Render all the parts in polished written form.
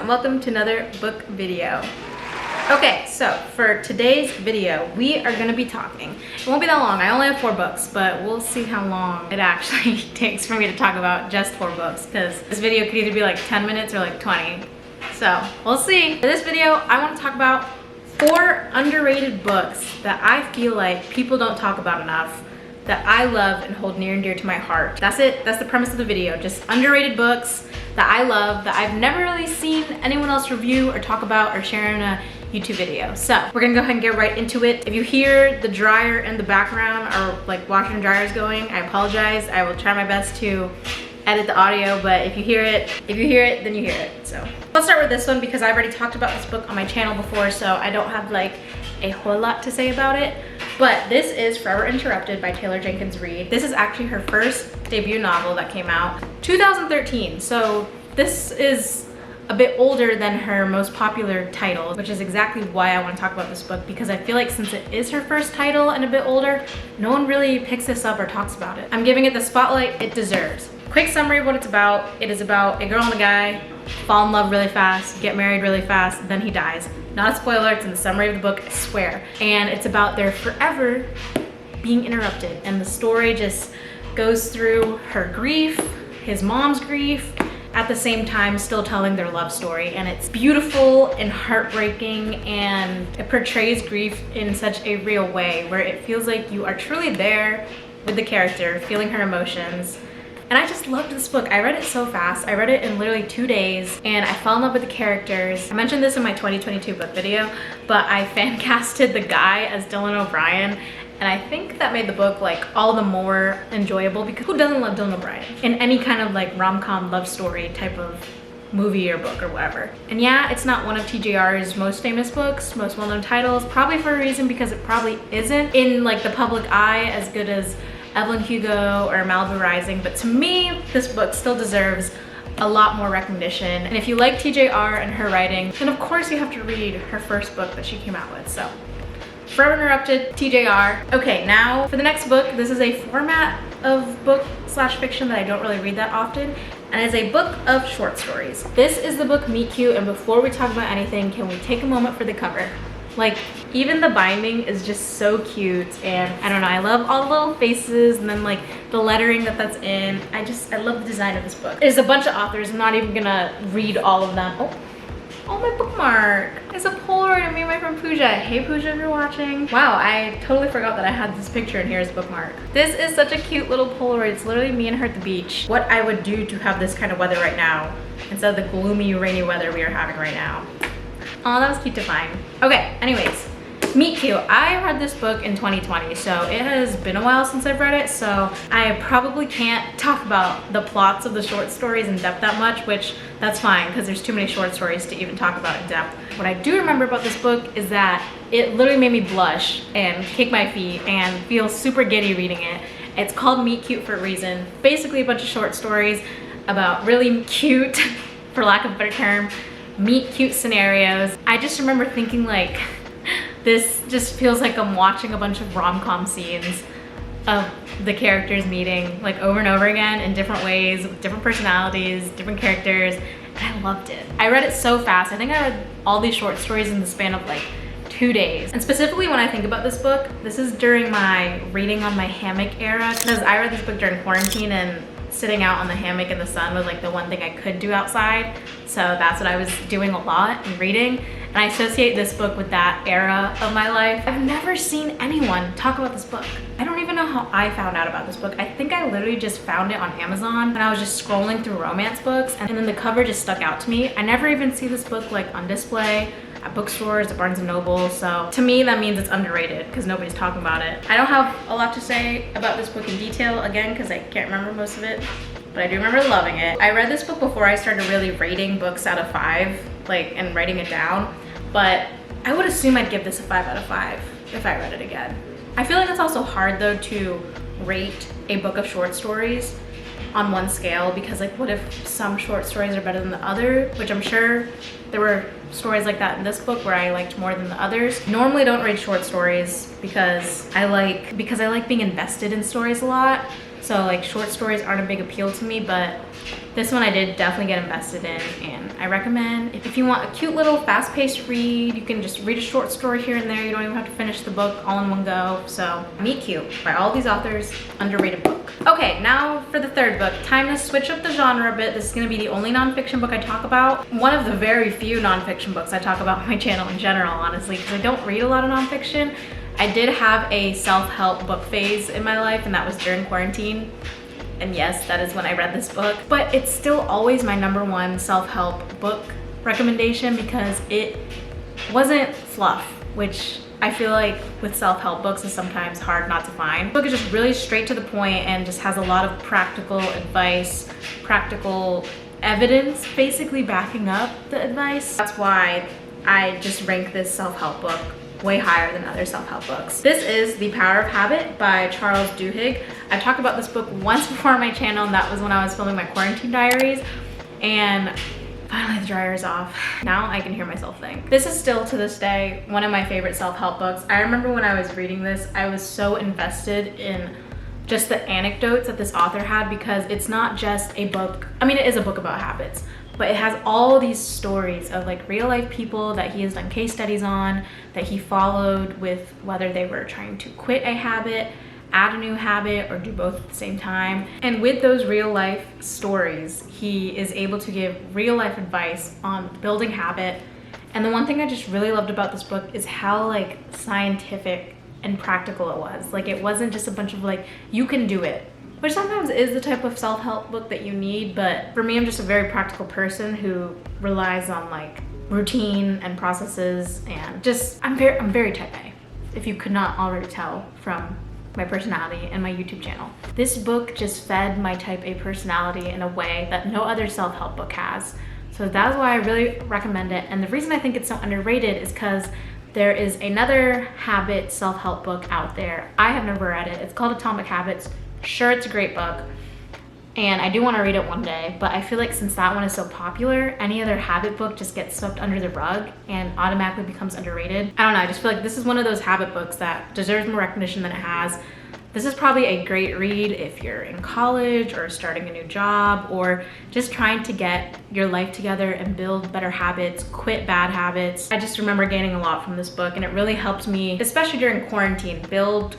and welcome to another book video. Okay, so for today's video, we are gonna be talking. It won't be that long, I only have 4 books, but we'll see how long it actually takes for me to talk about just 4 books, because this video could either be like 10 minutes or like 20. So, we'll see. For this video, I wanna talk about 4 underrated books that I feel like people don't talk about enough, that I love and hold near and dear to my heart. That's it, that's the premise of the video. Just underrated books that I love, that I've never really seen anyone else review or talk about or share in a YouTube video. So we're gonna go ahead and get right into it. If you hear the dryer in the background or like washer and dryers going, I apologize. I will try my best to edit the audio, but if you hear it, then you hear it. So let's start with this one because I've already talked about this book on my channel before, so I don't have like a whole lot to say about it. But this is Forever Interrupted by Taylor Jenkins Reid. This is actually her first debut novel that came out 2013. So this is a bit older than her most popular title, which is exactly why I want to talk about this book, because I feel like since it is her first title and a bit older, no one really picks this up or talks about it. I'm giving it the spotlight it deserves. Quick summary of what it's about. It is about a girl and a guy fall in love really fast, get married really fast, then he dies. Not a spoiler, it's in the summary of the book, I swear. And it's about their forever being interrupted. And the story just goes through her grief, his mom's grief, at the same time still telling their love story. And it's beautiful and heartbreaking, and it portrays grief in such a real way where it feels like you are truly there with the character, feeling her emotions. And I just loved this book. I read it so fast. I read it in literally 2 days and I fell in love with the characters. I mentioned this in my 2022 book video, but I fan casted the guy as Dylan O'Brien, and I think that made the book like all the more enjoyable, because who doesn't love Dylan O'Brien in any kind of like rom-com love story type of movie or book or whatever. And yeah, it's not one of TJR's most famous books, most well-known titles, probably for a reason, because it probably isn't in like the public eye as good as Evelyn Hugo or Malibu Rising, but to me, this book still deserves a lot more recognition. And if you like TJR and her writing, then of course you have to read her first book that she came out with. So, Forever Interrupted, TJR. Okay, now for the next book. This is a format of book slash fiction that I don't really read that often, and it's a book of short stories. This is the book Meet Cute, and before we talk about anything, can we take a moment for the cover? Like, even the binding is just so cute, and I don't know, I love all the little faces and then like the lettering that's in. I love the design of this book. There's a bunch of authors, I'm not even gonna read all of them. Oh, my bookmark. It's a Polaroid of me and my friend Pooja. Hey Pooja, if you're watching. Wow, I totally forgot that I had this picture in here as a bookmark. This is such a cute little Polaroid. It's literally me and her at the beach. What I would do to have this kind of weather right now instead of the gloomy, rainy weather we are having right now. Oh, that was cute to find. Okay, anyways, Meet Cute. I read this book in 2020, so it has been a while since I've read it, so I probably can't talk about the plots of the short stories in depth that much, which that's fine, because there's too many short stories to even talk about in depth. What I do remember about this book is that it literally made me blush and kick my feet and feel super giddy reading it. It's called Meet Cute for a reason. Basically a bunch of short stories about really cute, for lack of a better term, meet cute scenarios. I just remember thinking like, this just feels like I'm watching a bunch of rom-com scenes of the characters meeting like over and over again in different ways, with different personalities, different characters, and I loved it. I read it so fast. I think I read all these short stories in the span of like 2 days. And specifically when I think about this book, this is during my reading on my hammock era, because I read this book during quarantine and sitting out on the hammock in the sun was like the one thing I could do outside. So that's what I was doing a lot and reading. And I associate this book with that era of my life. I've never seen anyone talk about this book. I don't even know how I found out about this book. I think I literally just found it on Amazon and I was just scrolling through romance books, and then the cover just stuck out to me. I never even see this book like on display at bookstores, at Barnes & Noble, so to me that means it's underrated because nobody's talking about it. I don't have a lot to say about this book in detail, again, because I can't remember most of it, but I do remember loving it. I read this book before I started really rating books out of 5, like, and writing it down, but I would assume I'd give this a 5 out of 5 if I read it again. I feel like it's also hard though to rate a book of short stories on one scale, because like what if some short stories are better than the other, which I'm sure there were stories like that in this book where I liked more than the others. Normally I don't read short stories because I like being invested in stories a lot. So like short stories aren't a big appeal to me, but this one I did definitely get invested in, and I recommend if you want a cute little fast-paced read, you can just read a short story here and there. You don't even have to finish the book all in one go. So Meet Cute by all these authors, underrated book. Okay, now for the third book. Time to switch up the genre a bit. This is gonna be the only nonfiction book I talk about. One of the very few nonfiction books I talk about on my channel in general, honestly, because I don't read a lot of nonfiction. I did have a self-help book phase in my life, and that was during quarantine. And yes, that is when I read this book. But it's still always my #1 self-help book recommendation because it wasn't fluff, which I feel like with self-help books is sometimes hard not to find. The book is just really straight to the point and just has a lot of practical advice, practical evidence basically backing up the advice. That's why I just rank this self-help book way higher than other self-help books. This is The Power of Habit by Charles Duhigg. I've talked about this book once before on my channel, and that was when I was filming my quarantine diaries. And finally the dryer is off. Now I can hear myself think. This is still to this day one of my favorite self-help books. I remember when I was reading this, I was so invested in just the anecdotes that this author had, because it's not just a book. I mean, it is a book about habits, but it has all these stories of like real life people that he has done case studies on, that he followed with whether they were trying to quit a habit, add a new habit, or do both at the same time. And with those real life stories, he is able to give real life advice on building habit. And the one thing I just really loved about this book is how like scientific and practical it was. Like it wasn't just a bunch of like, you can do it, which sometimes is the type of self-help book that you need. But for me, I'm just a very practical person who relies on like routine and processes, and just I'm very type A, if you could not already tell from my personality and my YouTube channel. This book just fed my type A personality in a way that no other self-help book has. So that's why I really recommend it. And the reason I think it's so underrated is because there is another habit self-help book out there. I have never read it. It's called Atomic Habits. Sure, it's a great book, and I do want to read it one day, but I feel like since that one is so popular, any other habit book just gets swept under the rug and automatically becomes underrated. I don't know, I just feel like this is one of those habit books that deserves more recognition than it has. This is probably a great read if you're in college or starting a new job, or just trying to get your life together and build better habits, quit bad habits. I just remember gaining a lot from this book, and it really helped me, especially during quarantine,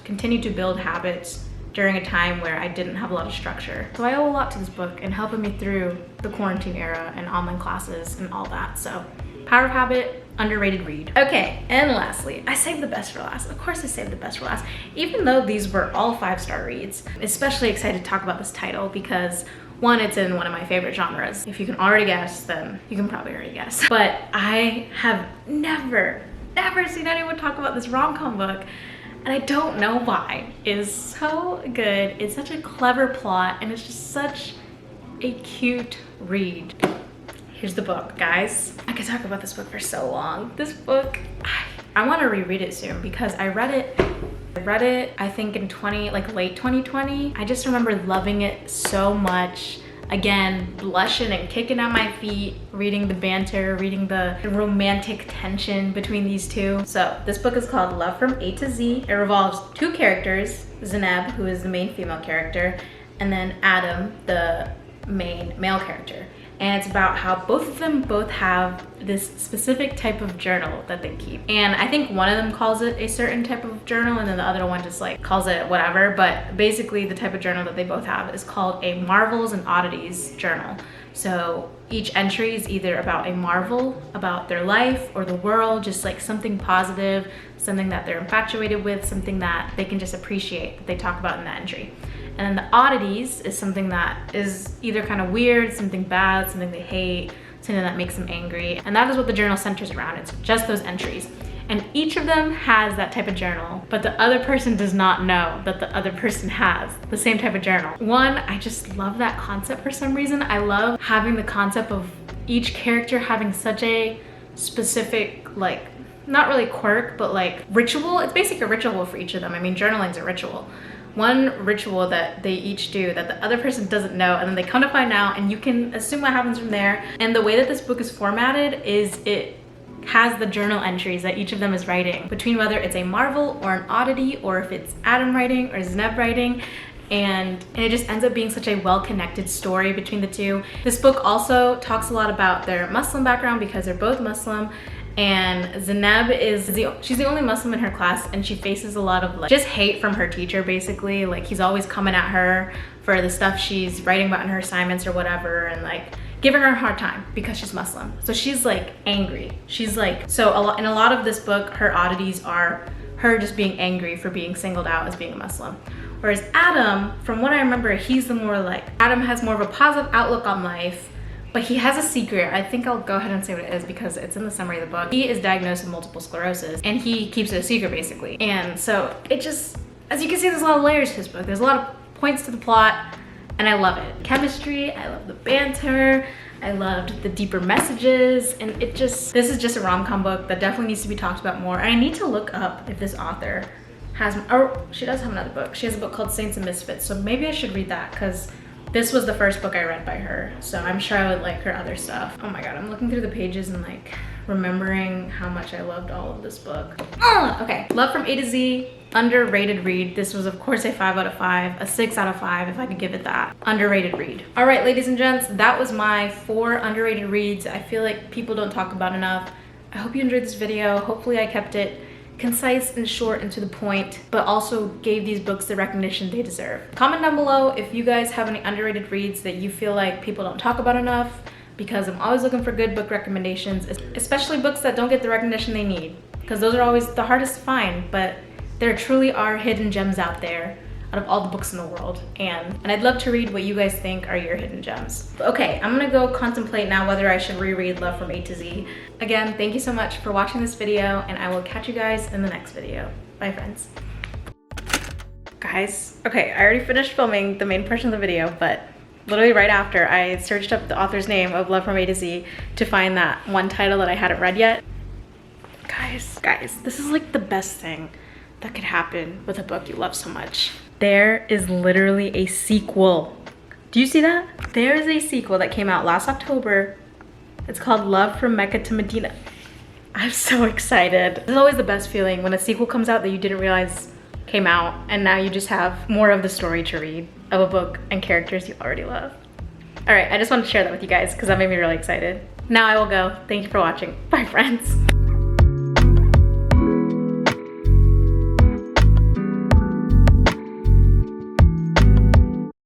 continue to build habits during a time where I didn't have a lot of structure. So I owe a lot to this book and helping me through the quarantine era and online classes and all that. So Power of Habit, underrated read. Okay, and lastly, I saved the best for last. Of course I saved the best for last. Even though these were all 5-star reads, especially excited to talk about this title because one, it's in one of my favorite genres. If you can already guess, then you can probably already guess. But I have never seen anyone talk about this rom-com book, and I don't know why. It is so good. It's such a clever plot, and it's just such a cute read. Here's the book, guys. I could talk about this book for so long. This book, I want to reread it soon because I read it I think in late 2020. I just remember loving it so much. Again, blushing and kicking at my feet, reading the banter, reading the romantic tension between these two. So this book is called Love from A to Z. It revolves 2 characters, Zainab, who is the main female character, and then Adam, the main male character. And it's about how both of them have this specific type of journal that they keep. And I think one of them calls it a certain type of journal, and then the other one just like calls it whatever. But basically the type of journal that they both have is called a Marvels and Oddities journal. So each entry is either about a marvel, about their life or the world, just like something positive, something that they're infatuated with, something that they can just appreciate that they talk about in that entry. And then the oddities is something that is either kind of weird, something bad, something they hate, something that makes them angry. And that is what the journal centers around. It's just those entries. And each of them has that type of journal, but the other person does not know that the other person has the same type of journal. One, I just love that concept for some reason. I love having the concept of each character having such a specific, like, not really quirk, but like ritual. It's basically a ritual for each of them. I mean, journaling's a ritual. One ritual that they each do that the other person doesn't know, and then they come to find out, and you can assume what happens from there. And the way that this book is formatted is it has the journal entries that each of them is writing between whether it's a marvel or an oddity, or if it's Adam writing or Zainab writing. and it just ends up being such a well-connected story between the two. This book also talks a lot about their Muslim background because they're both Muslim, and Zainab she's the only Muslim in her class, and she faces a lot of like just hate from her teacher basically. Like he's always coming at her for the stuff she's writing about in her assignments or whatever, and like giving her a hard time because she's Muslim. So she's like angry. She's like, in a lot of this book, her oddities are her just being angry for being singled out as being a Muslim. Whereas Adam, from what I remember, he's Adam has more of a positive outlook on life, but he has a secret. I think I'll go ahead and say what it is because it's in the summary of the book. He is diagnosed with multiple sclerosis and he keeps it a secret basically. And so it just, as you can see, there's a lot of layers to this book. There's a lot of points to the plot and I love it. Chemistry, I love the banter, I loved the deeper messages, and this is just a rom-com book that definitely needs to be talked about more. And I need to look up if this author has, or she does have another book. She has a book called Saints and Misfits, so maybe I should read that because this was the first book I read by her, so I'm sure I would like her other stuff. Oh my god, I'm looking through the pages and like remembering how much I loved all of this book. Okay, Love from A to Z, underrated read. This was of course a 5 out of 5, a 6 out of 5 if I could give it that. Underrated read. All right, ladies and gents, that was my 4 underrated reads I feel like people don't talk about enough. I hope you enjoyed this video. Hopefully I kept it concise and short and to the point, but also gave these books the recognition they deserve. Comment down below if you guys have any underrated reads that you feel like people don't talk about enough, because I'm always looking for good book recommendations, especially books that don't get the recognition they need, because those are always the hardest to find, but there truly are hidden gems out there out of all the books in the world, and I'd love to read what you guys think are your hidden gems. Okay, I'm gonna go contemplate now whether I should reread Love from A to Z. Again, thank you so much for watching this video, and I will catch you guys in the next video. Bye, friends. Guys, okay, I already finished filming the main portion of the video, but literally right after, I searched up the author's name of Love from A to Z to find that one title that I hadn't read yet. Guys, this is like the best thing that could happen with a book you love so much. There is literally a sequel. Do you see that? There is a sequel that came out last October. It's called Love from Mecca to Medina. I'm so excited. It's always the best feeling when a sequel comes out that you didn't realize came out, and now you just have more of the story to read of a book and characters you already love. All right, I just wanted to share that with you guys because that made me really excited. Now I will go. Thank you for watching. Bye, friends.